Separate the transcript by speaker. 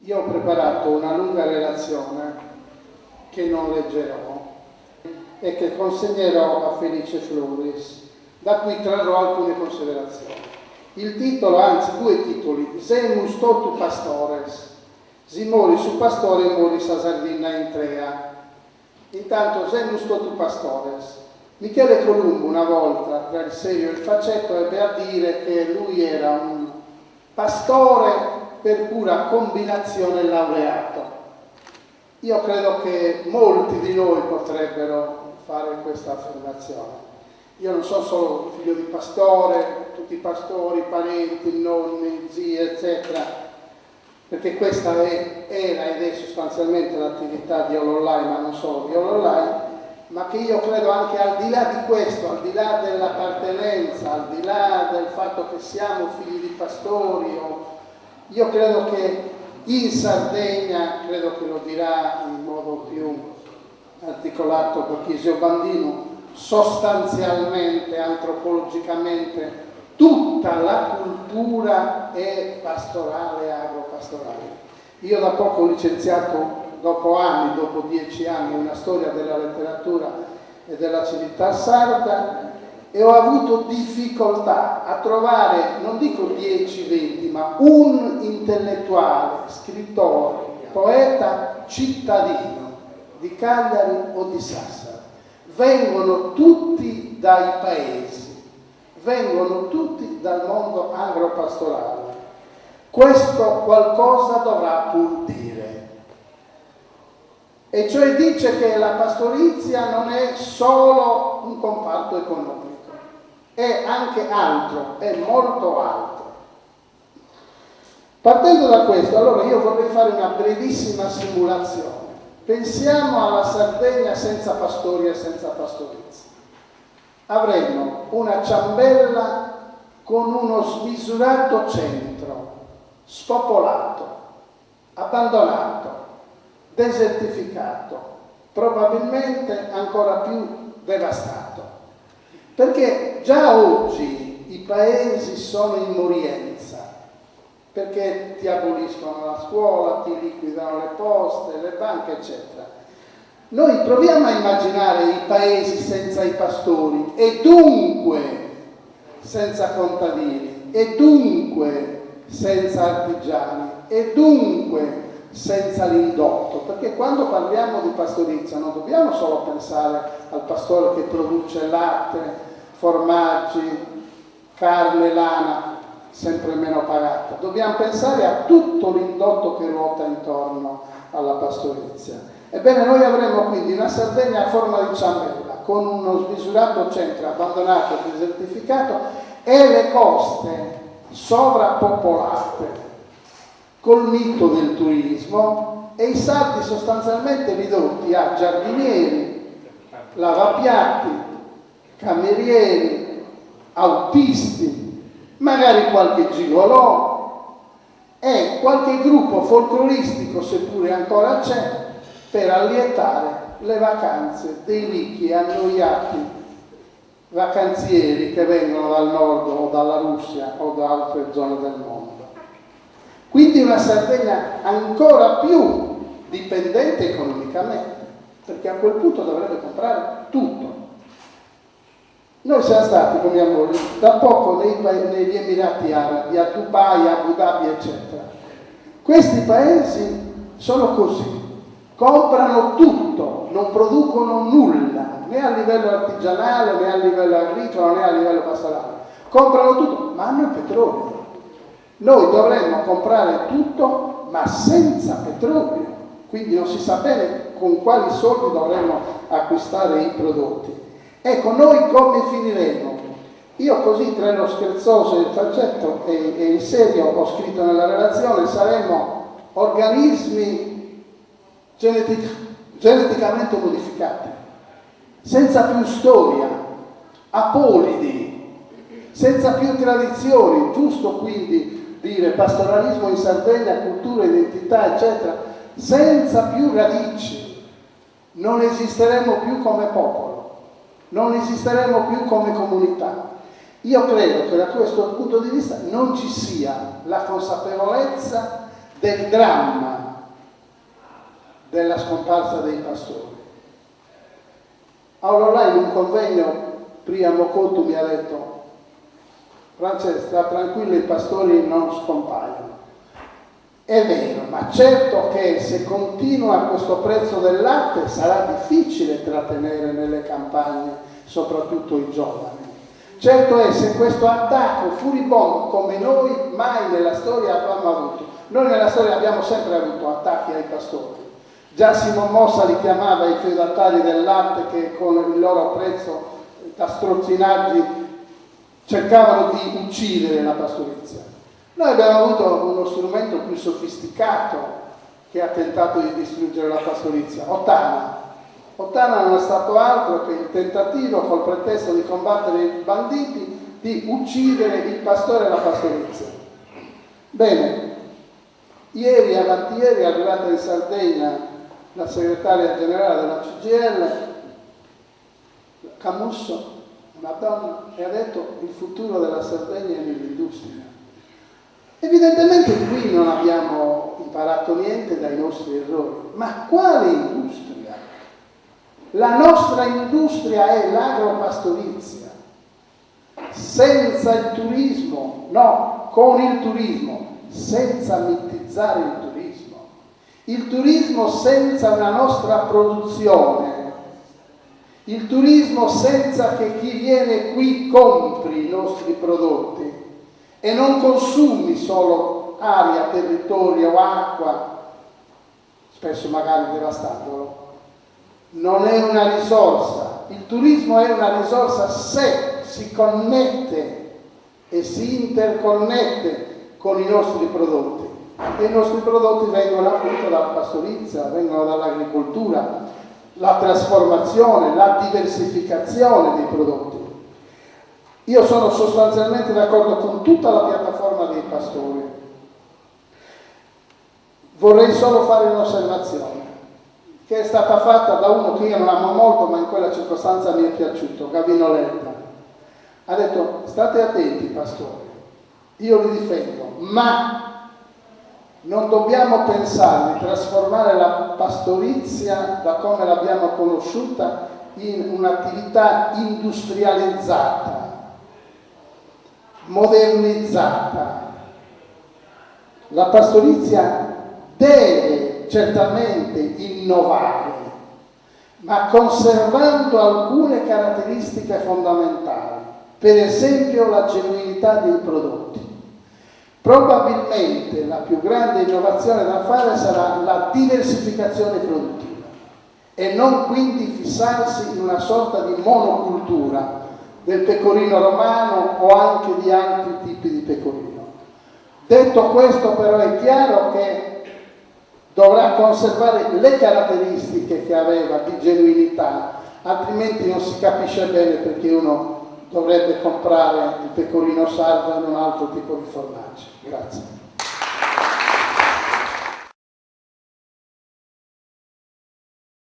Speaker 1: Io ho preparato una lunga relazione che non leggerò e che consegnerò a Felice Floris, da cui trarrò alcune considerazioni. Il titolo, anzi due titoli: Se musto tu pastores, si mori su pastore e mori sa sardina in trea. Intanto, se musto tu pastores. Michele Columbo una volta, tra il serio e il faceto, ebbe a dire che lui era un pastore per pura combinazione laureato. Io credo che molti di noi potrebbero fare questa affermazione. Io non sono solo figlio di pastore, tutti i pastori, parenti, nonni, zii, eccetera, perché questa era ed è sostanzialmente l'attività di All Online, ma non solo di All Online, ma che io credo anche al di là di questo, al di là dell'appartenenza, al di là del fatto che siamo figli di pastori, io credo che in Sardegna, credo che lo dirà in modo più articolato Borchisio Bandino, sostanzialmente, antropologicamente, tutta la cultura è pastorale, agropastorale. Io da poco ho licenziato, dopo 10 anni, una storia della letteratura e della civiltà sarda, e ho avuto difficoltà a trovare, non dico 10-20, ma un intellettuale, scrittore, poeta cittadino di Cagliari o di Sassari. Vengono tutti dai paesi, vengono tutti dal mondo agropastorale. Questo qualcosa dovrà pur dire. E cioè dice che la pastorizia non è solo un comparto economico, è anche altro, è molto altro. Partendo da questo, allora io vorrei fare una brevissima simulazione. Pensiamo alla Sardegna senza pastori e senza pastorizia. Avremmo una ciambella con uno smisurato centro, spopolato, abbandonato, desertificato, probabilmente ancora più devastato. Perché già oggi i paesi sono in morienza, perché ti aboliscono la scuola, ti liquidano le poste, le banche, eccetera. Noi proviamo a immaginare i paesi senza i pastori e dunque senza contadini e dunque senza artigiani e dunque senza l'indotto, perché quando parliamo di pastorizia non dobbiamo solo pensare al pastore che produce latte, formaggi, carne, lana, sempre meno pagata. Dobbiamo pensare a tutto l'indotto che ruota intorno alla pastorizia. Ebbene, noi avremo quindi una Sardegna a forma di ciambella, con uno smisurato centro abbandonato e desertificato e le coste sovrappopolate col mito del turismo e i sardi sostanzialmente ridotti a giardinieri, lavapiatti, camerieri, autisti, magari qualche gigolò e qualche gruppo folcloristico, seppure ancora c'è, per allietare le vacanze dei ricchi e annoiati vacanzieri che vengono dal nord o dalla Russia o da altre zone del mondo. Quindi una Sardegna ancora più dipendente economicamente, perché a quel punto dovrebbe comprare tutto. Noi siamo stati con mia moglie da poco negli Emirati Arabi, a Dubai, a Abu Dhabi, eccetera. Questi paesi sono così, comprano tutto, non producono nulla, né a livello artigianale, né a livello agricolo, né a livello pastorale. Comprano tutto, ma hanno il petrolio. Noi dovremmo comprare tutto, ma senza petrolio, quindi non si sa bene con quali soldi dovremmo acquistare i prodotti. Ecco, noi come finiremo? Io così, tra lo scherzoso e il faccetto e il serio, ho scritto nella relazione, saremmo organismi geneticamente modificati, senza più storia, apolidi, senza più tradizioni, giusto quindi dire pastoralismo in Sardegna, cultura, identità, eccetera, senza più radici. Non esisteremo più come popolo, non esisteremo più come comunità. Io credo che da questo punto di vista non ci sia la consapevolezza del dramma della scomparsa dei pastori. Allora in un convegno prima Mocotto mi ha detto: Francesca, tranquillo, i pastori non scompaiono. È vero, ma certo che se continua questo prezzo del latte sarà difficile trattenere nelle campagne soprattutto i giovani. Certo è, se questo attacco furibondo, come noi mai nella storia abbiamo avuto, noi nella storia abbiamo sempre avuto attacchi ai pastori. Già Simon Mossa li chiamava i feudatari del latte, che con il loro prezzo da strozzinaggi cercavano di uccidere la pastorizia. Noi abbiamo avuto uno strumento più sofisticato che ha tentato di distruggere la pastorizia, Ottana. Ottana non è stato altro che il tentativo, col pretesto di combattere i banditi, di uccidere il pastore e la pastorizia. Bene, ieri, avanti ieri, è arrivata in Sardegna la segretaria generale della CGIL, Camusso, una donna, e ha detto: il futuro della Sardegna è nell'industria. Evidentemente qui non abbiamo imparato niente dai nostri errori. Ma quale industria? La nostra industria è l'agropastorizia. Senza il turismo, no, con il turismo, senza mitizzare il turismo. Il turismo senza una nostra produzione. Il turismo senza che chi viene qui compri i nostri prodotti e non consumi solo aria, territorio o acqua, spesso magari devastandolo, non è una risorsa. Il turismo è una risorsa se si connette e si interconnette con i nostri prodotti. E i nostri prodotti vengono appunto dalla pastorizia, vengono dall'agricoltura, la trasformazione, la diversificazione dei prodotti. Io sono sostanzialmente d'accordo con tutta la piattaforma dei pastori. Vorrei solo fare un'osservazione che è stata fatta da uno che io non amo molto, ma in quella circostanza mi è piaciuto, Gavino Letta. Ha detto: state attenti pastori, io li difendo, ma non dobbiamo pensare di trasformare la pastorizia da come l'abbiamo conosciuta in un'attività industrializzata, modernizzata. La pastorizia deve certamente innovare, ma conservando alcune caratteristiche fondamentali, per esempio la genuinità dei prodotti. Probabilmente la più grande innovazione da fare sarà la diversificazione produttiva e non quindi fissarsi in una sorta di monocultura del pecorino romano o anche di altri tipi di pecorino. Detto questo, però, è chiaro che dovrà conservare le caratteristiche che aveva di genuinità, altrimenti non si capisce bene perché uno dovrebbe comprare il pecorino sardo e non altro tipo di formaggio. Grazie.